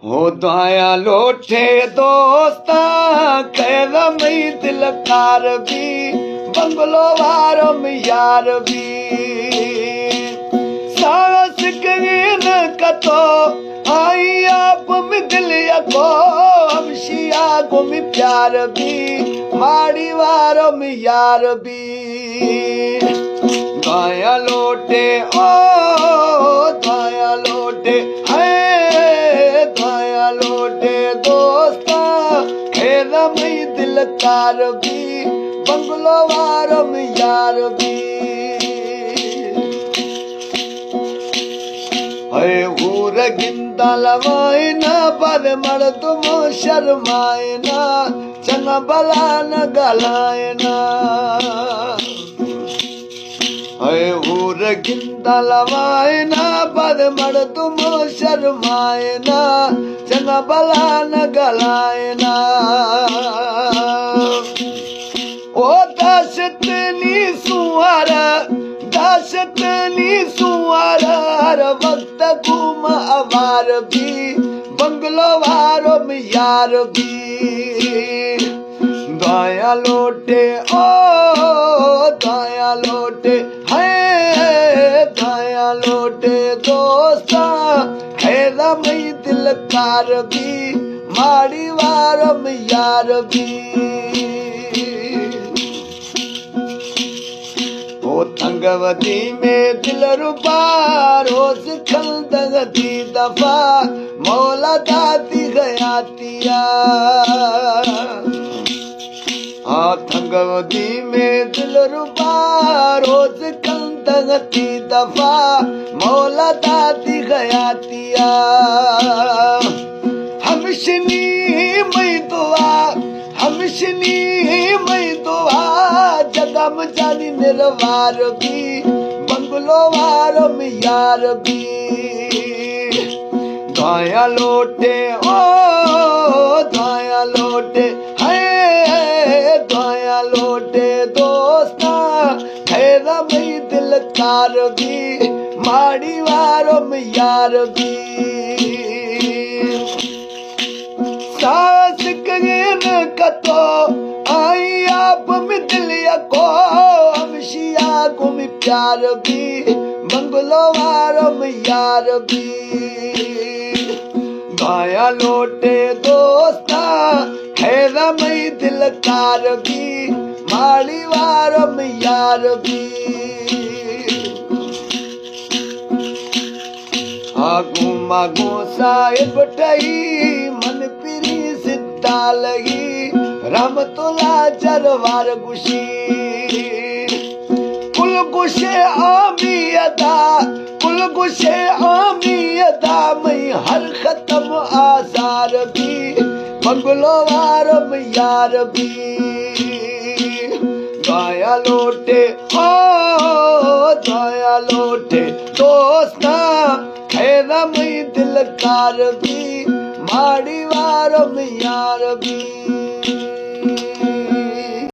हो दाया लोटे दोस्ता कैदा मई दिलकार भी बंगलो वारम यार भी सास कवीन कतो आई आप में दिलिया को हमशिया को में प्यार भी माड़ी वारम यार भी दाया लोटे ओ दाया लोटे है दाया लोटे दोस्ता खेदा मई दिलकार भी बंगलो वारम यार भी है ऊर गिंदलवाए ना पर मर तुम शर्माए ना चंगा बला न गलाए ना है ऊर गिंदलवाए ना पर मर तुम शर्माए ना चंगा बला न गलाए ना ओ दाशतनी सुवारा हर वक्त घूम अवार भी बंगलो वारो में यार भी दाया लोटे ओ दाया लोटे है दाया लोटे दोस्ता हैदा मई दिलकार भी माड़ी वारो में यार भी तंगवती में दिल रुबा रोज खलदगती दफा मौला दाती गयातिया तंगवती में दिल रुबा रोज खलदगती दफा मौला दाती गयातिया हमशनी मई दुआ जगम जानी निर्वार भी बंगलो वारो में यार भी दाया लोटे ओ दाया लोटे है दाया लोटे दोस्ता हैदा मई दिलकार भी माड़ी वारो में यार भी सास कगेन कतो आई आप में दिलिया को हमशिया को में प्यार भी बंगलो वारो में यार भी दाया लोटे दोस्ता हैदा मई दिलकार भी माड़ी वारो में यार भी आगू मागू साहिब टई मन पिरी सिद्धा लगी रहमतुल्ला जरवार गुशी कुल गुशे आमियदा मई हर खत्म आजार भी बंगलो वारम यार भी दाया लोटे ओ दाया लोटे दोस्ता हैदा मई दिलकार भी माड़ी वारम यार भी